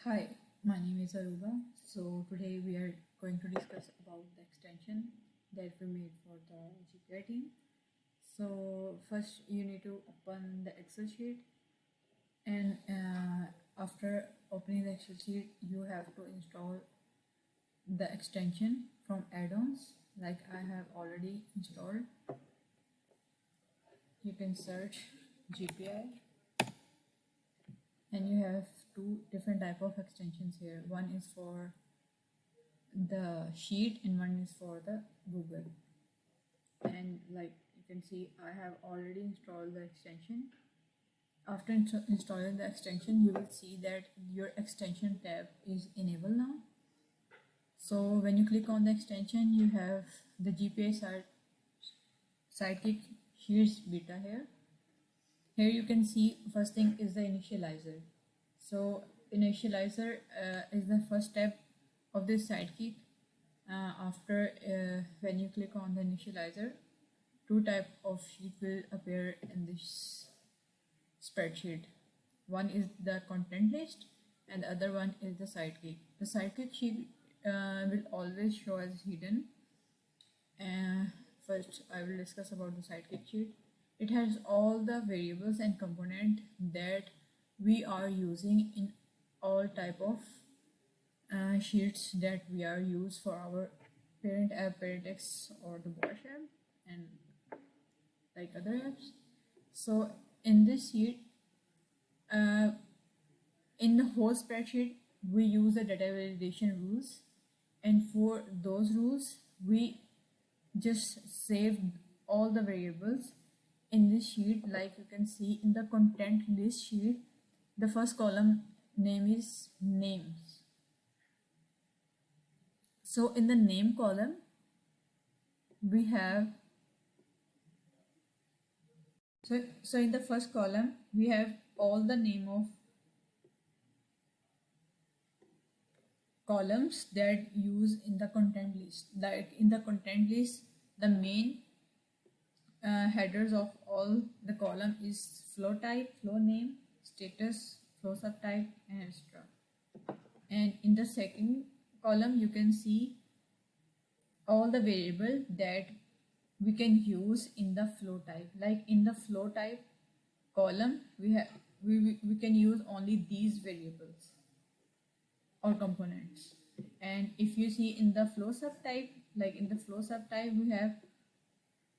Hi, my name is Aruba. So today we are going to discuss about the extension that we made for the GPI team. So first you need to open the Excel sheet, and after opening the Excel sheet you have to install the extension from add-ons like I have already installed. You can search GPI and you have two different type of extensions here. One is for the sheet and one is for the Google. And like you can see, I have already installed the extension. After installing the extension, you will see that your extension tab is enabled now. So when you click on the extension, you have the GPI Sidekick Sheets beta here. Here you can see first thing is the initializer. So initializer is the first step of this Sidekick. After when you click on the initializer, two type of sheet will appear in this spreadsheet. One is the content list and the other one is the Sidekick. The Sidekick sheet will always show as hidden. First I will discuss about the Sidekick sheet. It has all the variables and component that we are using in all type of sheets that we are used for our parent app, ParentX, or the Bosch app, and like other apps. So in this sheet, in the whole spreadsheet, we use the data validation rules, and for those rules, we just saved all the variables in this sheet. Like you can see in the content list sheet, the first column name is names. So in the name column, we have so in the first column we have all the name of columns that use in the content list. Like in the content list, the main headers of all the column is flow type, flow name, status, flow subtype, and etc. And in the second column you can see all the variable that we can use in the flow type. Like in the flow type column, we can use only these variables or components. And if you see in the flow subtype, like in the flow subtype, we have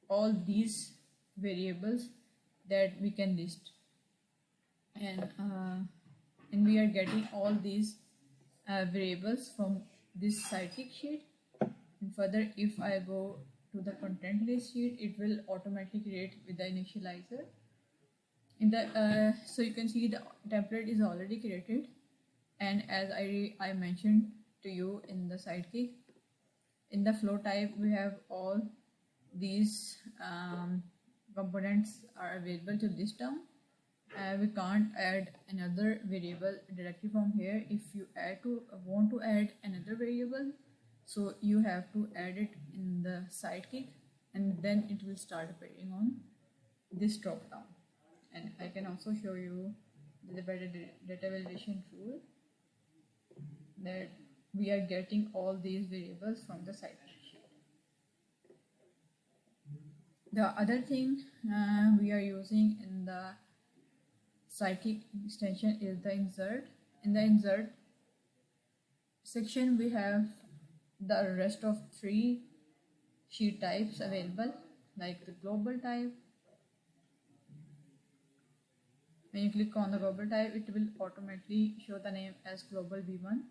all these variables that we can list, and we are getting all these variables from this Sidekick sheet. And further, if I go to the content list sheet, it will automatically create with the initializer. In the so you can see the template is already created, and as I mentioned to you in the Sidekick, in the flow type we have all these components are available to list down. We can't add another variable directly from here. If you want to add another variable, so you have to add it in the Sidekick, and then it will start appearing on this drop down. And I can also show you the data validation tool that we are getting all these variables from the Sidekick sheet. The other thing we are using in the Sidekick extension is the insert. In the insert section, we have the rest of 3 sheet types available, like the global type. When you click on the global type, it will automatically show the name as global v1.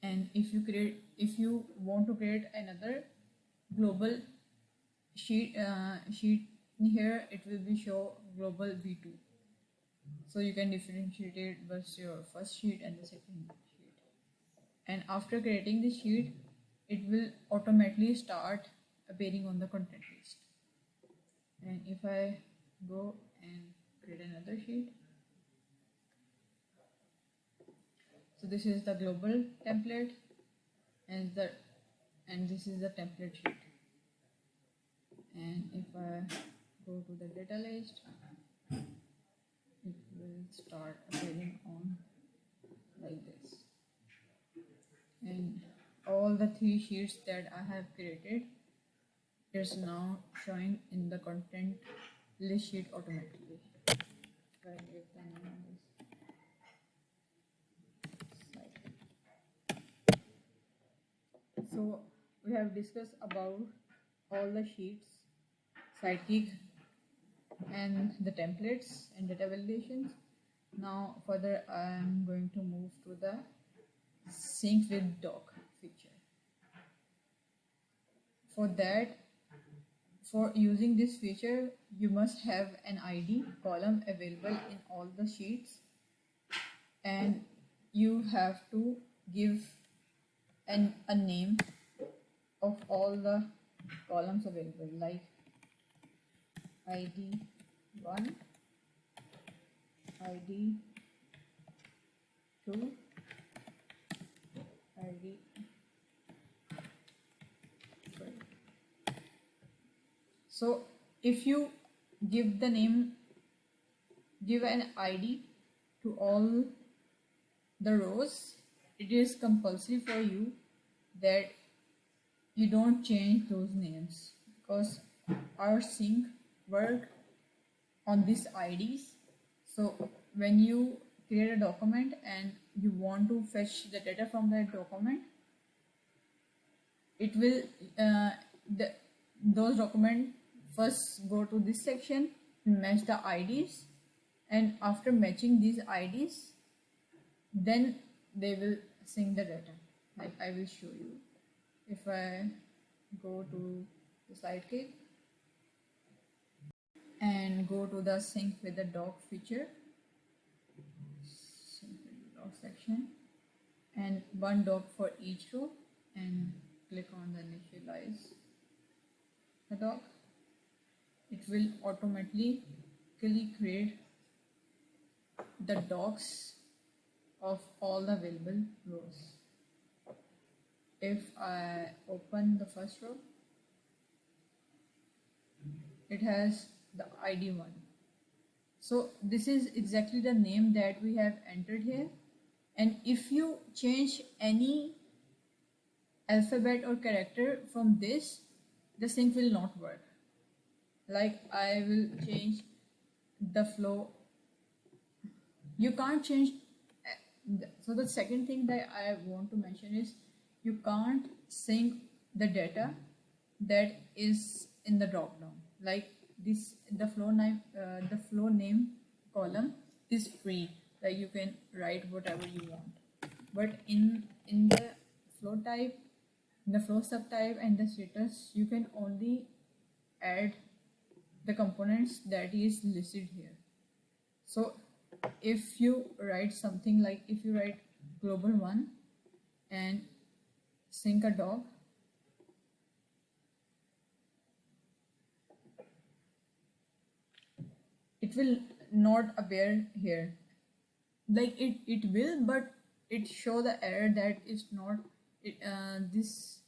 And if you want to create another global sheet in here, it will be show global v2. So you can differentiate it versus your first sheet and the second sheet. And after creating the sheet, it will automatically start appearing on the content list. And if I go and create another sheet, so this is the global template, and this is the template sheet. And if I go to the data list, it will start appearing on like this. and all the 3 sheets that I have created is now showing in the content list sheet automatically. If I give the name is site. So we have discussed about all the sheets, Sidekick, and the templates and data validations. Now further I am going to move to the sync with doc feature. For that, for using this feature, you must have an ID column available in all the sheets, and you have to give a name of all the columns available, like ID 1, ID 2, ID 3. So if you give the name, give an ID to all the rows, it is compulsory for you that you don't change those names, because our sync work on these IDs. So when you create a document and you want to fetch the data from that document, it will those documents first go to this section, match the IDs, and after matching these IDs, then they will sync the data. Like I will show you. If I go to the Sidekick and go to the sync with the doc feature, sync with the doc section, and one doc for each row, and click on the initialize the doc, it will automatically create the docs of all the available rows. If I open the first row, it has the ID 1. So this is exactly the name that we have entered here, and if you change any alphabet or character from this, the sync will not work. Like I will change the flow, you can't change. So the second thing that I want to mention is you can't sync the data that is in the drop down. Like this, the flow name column is free, like you can write whatever you want, but in the flow type, in the flow subtype and the status, you can only add the components that is listed here. So if you write something like, if you write global 1 and sync a doc, it will not appear here. Like it will, but it show the error that is not this,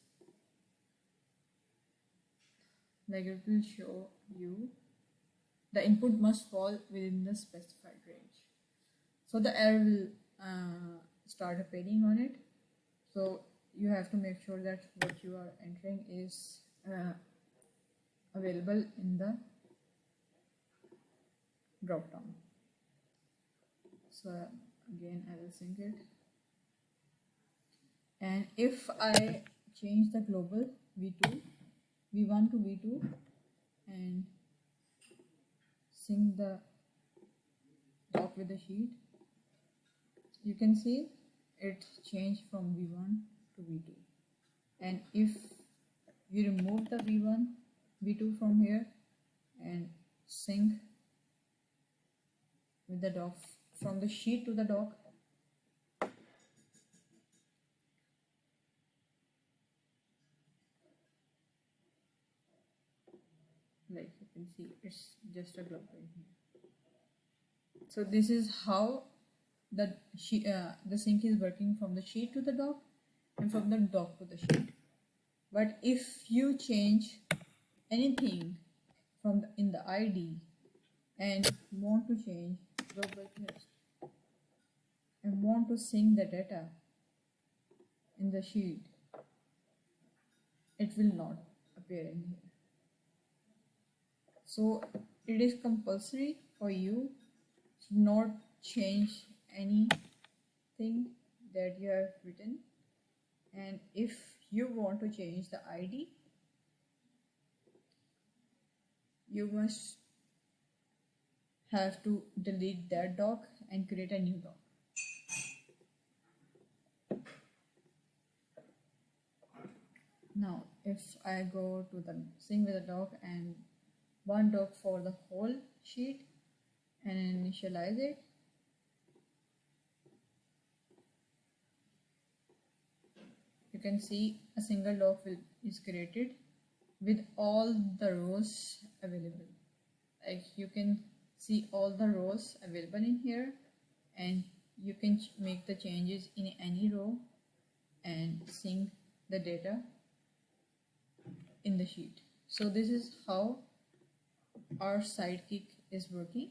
like it will show you the input must fall within the specified range. So the error will start appearing on it. So you have to make sure that what you are entering is available in the drop down. So again I will sync it, and if I change the global v1 to v2 and sync the doc with the sheet, you can see it changed from v1 to v2. And if you remove the v1 v2 from here and sync with the doc from the sheet to the doc, like you can see it's just a global here. So this is how the sync is working from the sheet to the doc and from the doc to the sheet. But if you change anything from in the ID and want to change global test and want to sync the data, in the sheet, it will not appear in here. So it is compulsory for you to not change anything that you have written, and if you want to change the ID, you must have to delete that doc and create a new doc. Now if I go to the sync with the doc and one doc for the whole sheet and initialize it, you can see a single doc is created with all the rows available. Like you can see all the rows available in here, and you can make the changes in any row and sync the data in the sheet. So this is how our Sidekick is working.